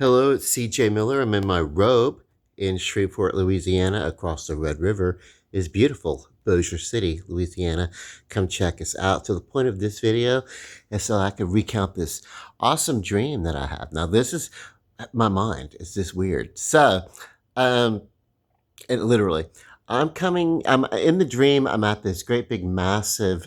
Hello, it's CJ Miller. I'm in my robe in Shreveport, Louisiana, across the Red River. Is beautiful Bossier City, Louisiana. Come check us out. To the point of this video is so I can recount this awesome dream that I have. Now, this is my mind. It's this weird. Um, literally, I'm in the dream. I'm at this great big massive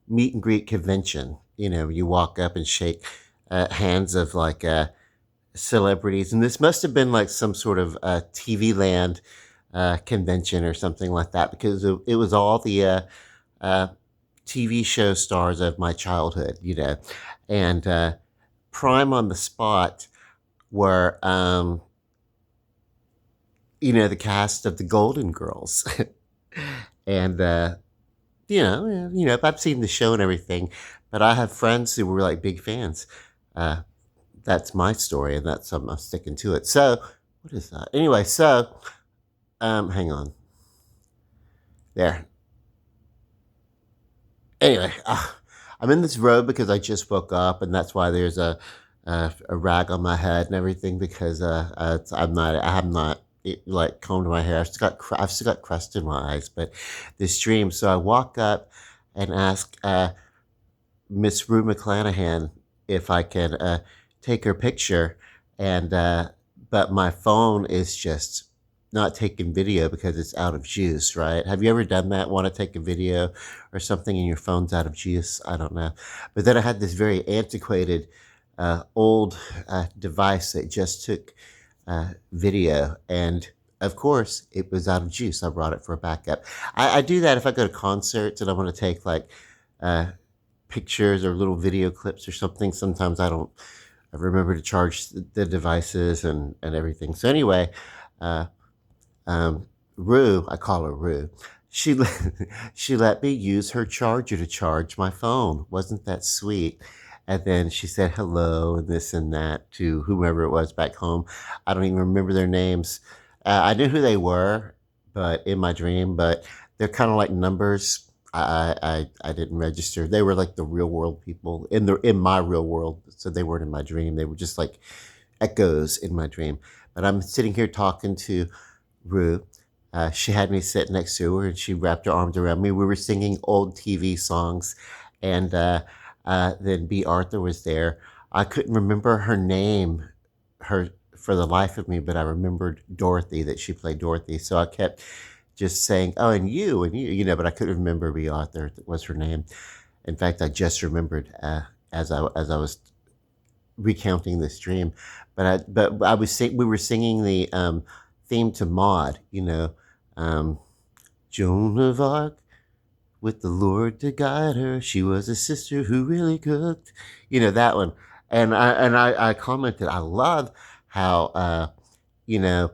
meet and greet convention. You know, you walk up and shake hands of celebrities, and this must have been like some sort of TV Land convention or something like that because it was all the uh, TV show stars of my childhood, you know, and prime on the spot were the cast of the Golden Girls, and I've seen the show and everything, but I have friends who were like big fans. Uh, that's my story, and that's I'm sticking to it. So, what is that? Anyway, hang on. There. Anyway, I'm in this robe because I just woke up, and that's why there's a rag on my head and everything because I have not like combed my hair. I've still got crust in my eyes, but this dream. So I walk up and ask Miss Rue McClanahan if I can take her picture, and but my phone is just not taking video because it's out of juice, right? Have you ever done that? Want to take a video or something and your phone's out of juice? I don't know. But then I had this very antiquated, old device that just took video, and of course it was out of juice. I brought it for a backup. I do that if I go to concerts and I want to take like uh, pictures or little video clips or something. Sometimes I remember to charge the devices and everything. So anyway, uh, Rue, I call her Rue. She she let me use her charger to charge my phone. Wasn't that sweet? And then she said hello and this and that to whomever it was back home. I don't even remember their names. I knew who they were, but in my dream, but they're kind of like numbers. I didn't register. They were like the real world people in my real world, so they weren't in my dream. They were just like echoes in my dream. But I'm sitting here talking to Rue. She had me sit next to her and she wrapped her arms around me. We were singing old TV songs, and then B. Arthur was there. I couldn't remember her name, her for the life of me, but I remembered Dorothy, that she played Dorothy. So I kept just saying, "Oh, and you know," but I couldn't remember B. Arthur was her name. In fact, I just remembered as I was recounting this dream. But I was we were singing the theme to Maud, um, Joan of Arc with the Lord to guide her. She was a sister who really cooked, that one. And I commented, I love how you know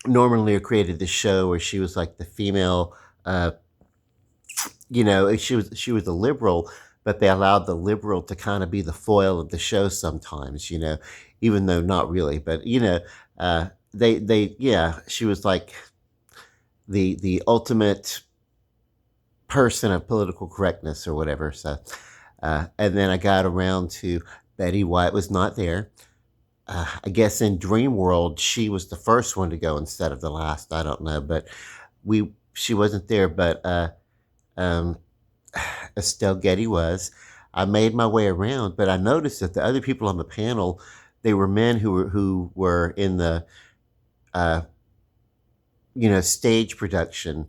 Norman Lear created this show where she was like the female. She was a liberal, but they allowed the liberal to kind of be the foil of the show sometimes, even though not really. But yeah, she was like the ultimate person of political correctness or whatever. So, and then I got around to Betty White was not there. I guess in Dream World she was the first one to go instead of the last. I don't know, but she wasn't there. But um, Estelle Getty was. I made my way around, but I noticed that the other people on the panel, they were men who were in the uh, stage production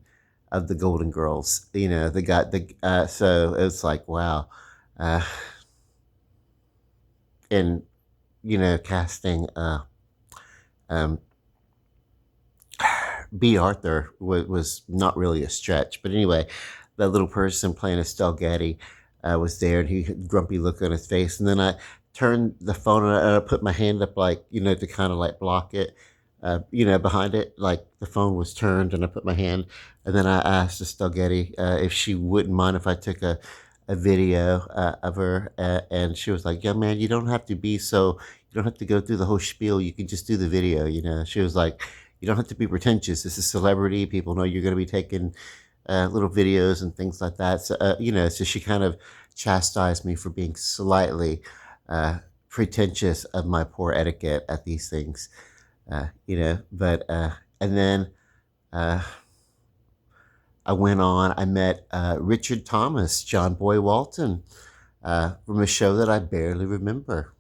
of the Golden Girls. They got the so it's like wow, uh, and casting um, B. Arthur was not really a stretch, but anyway, that little person playing Estelle Getty was there, and he had a grumpy look on his face, and then I turned the phone and I put my hand up like to kind of like block it. Behind it, like the phone was turned, and I put my hand, and then I asked Estelle Getty if she wouldn't mind if I took a video of her, and she was like, "Yeah, man, you don't have to be so. You don't have to go through the whole spiel. You can just do the video." She was like, "You don't have to be pretentious. This is celebrity. People know you're going to be taking little videos and things like that." So, so she kind of chastised me for being slightly pretentious of my poor etiquette at these things, but and then uh, I went on. I met Richard Thomas, John Boy Walton, from a show that I barely remember.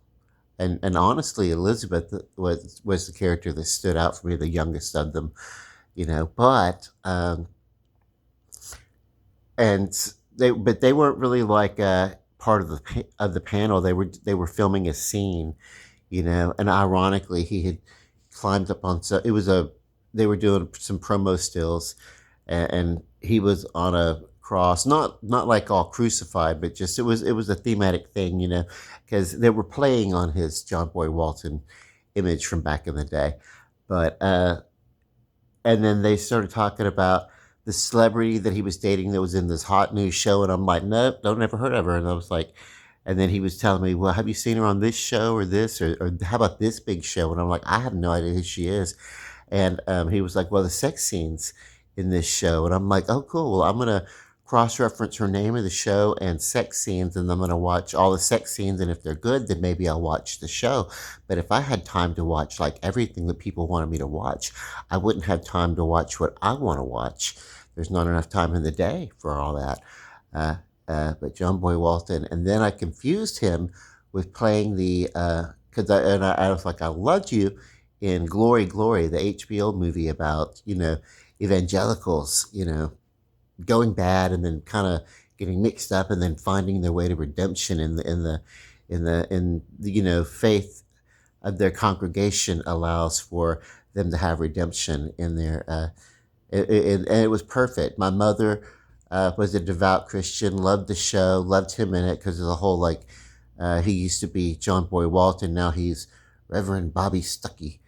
And honestly, Elizabeth was the character that stood out for me, the youngest of them, But and they weren't really like part of the panel. They were filming a scene, And ironically, he had climbed up on, so it was a they were doing some promo stills, and he was on a cross, not like all crucified, but just it was a thematic thing, because they were playing on his John Boy Walton image from back in the day. But and then they started talking about the celebrity that he was dating that was in this hot new show, and I'm like, nope, don't ever heard of her. And I was like, and then he was telling me, well, have you seen her on this show or this, or how about this big show? And I'm like, I have no idea who she is. And he was like, well, the sex scenes in this show. And I'm like, oh, cool. Well, I'm going to cross reference her name of the show and sex scenes, and I'm going to watch all the sex scenes. And if they're good, then maybe I'll watch the show. But if I had time to watch like everything that people wanted me to watch, I wouldn't have time to watch what I want to watch. There's not enough time in the day for all that. But John Boy Walton, and then I confused him with playing because I was like, I loved you in Glory, Glory, the HBO movie about evangelicals, going bad and then kind of getting mixed up and then finding their way to redemption in the faith of their congregation allows for them to have redemption in their and it was perfect. My mother was a devout Christian, loved the show, loved him in it because of the whole he used to be John Boy Walton, now he's Reverend Bobby Stuckey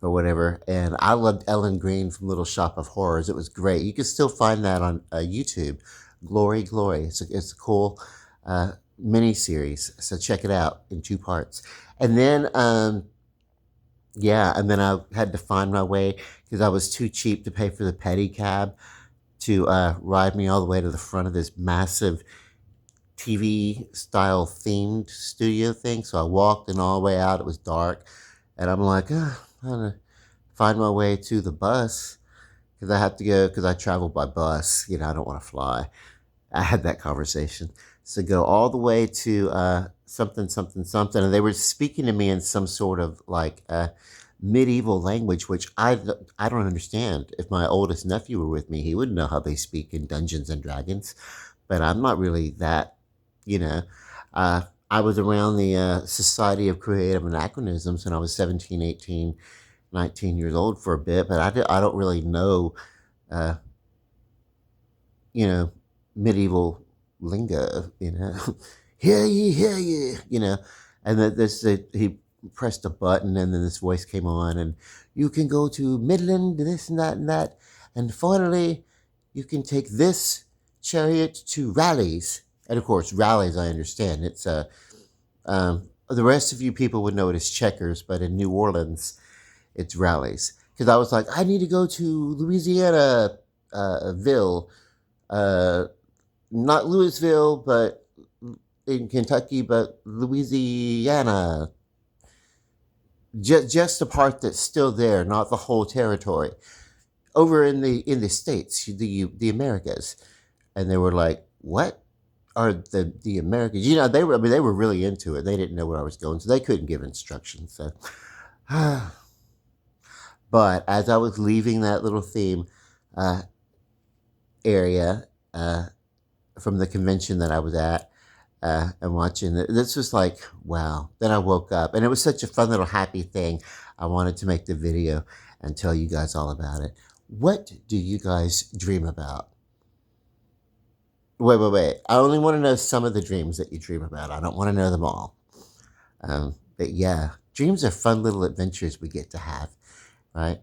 or whatever. And I loved Ellen Green from Little Shop of Horrors. It was great. You can still find that on YouTube. Glory, Glory. It's a cool mini series. So check it out in 2 parts. And then yeah, and then I had to find my way because I was too cheap to pay for the pedicab to ride me all the way to the front of this massive TV style themed studio thing. So I walked and all the way out. It was dark. And I'm like, I'm going to find my way to the bus because I have to go because I travel by bus. I don't want to fly. I had that conversation. So go all the way to something, something, something. And they were speaking to me in some sort of medieval language, which I don't understand. If my oldest nephew were with me, he would know how they speak in Dungeons and Dragons. But I'm not really that, I was around the Society of Creative Anachronisms when I was 17, 18, 19 years old for a bit, but I don't really know, uh, you know, medieval lingo, hear ye, and that he pressed a button and then this voice came on and you can go to Midland, this and that, and finally you can take this chariot to Rallies. And of course, Rallies, I understand. It's the rest of you people would know it as Checkers, but in New Orleans, it's Rallies. Because I was like, I need to go to Louisiana, Ville, not Louisville, but in Kentucky, but Louisiana. Just the part that's still there, not the whole territory. Over in the States, the Americas. And they were like, what are the Americans? They were really into it. They didn't know where I was going, so they couldn't give instructions. So but as I was leaving that little theme area from the convention that I was at and watching it, this was like, wow. Then I woke up, and it was such a fun little happy thing. I wanted to make the video and tell you guys all about it. What do you guys dream about? Wait. I only want to know some of the dreams that you dream about. I don't want to know them all. But yeah, dreams are fun little adventures we get to have, right?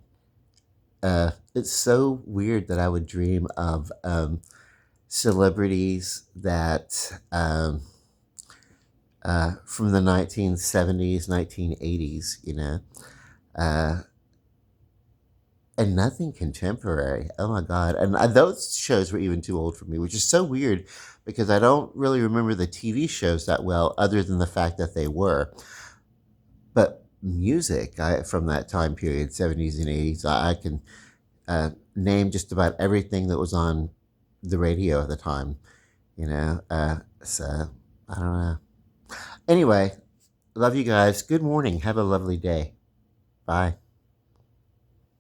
It's so weird that I would dream of celebrities that from the 1970s, 1980s, and nothing contemporary. Oh my God. And those shows were even too old for me, which is so weird because I don't really remember the TV shows that well, other than the fact that they were. music from that time period, 70s and 80s. I can name just about everything that was on the radio at the time, you know. So I don't know. Anyway, love you guys. Good morning. Have a lovely day. Bye.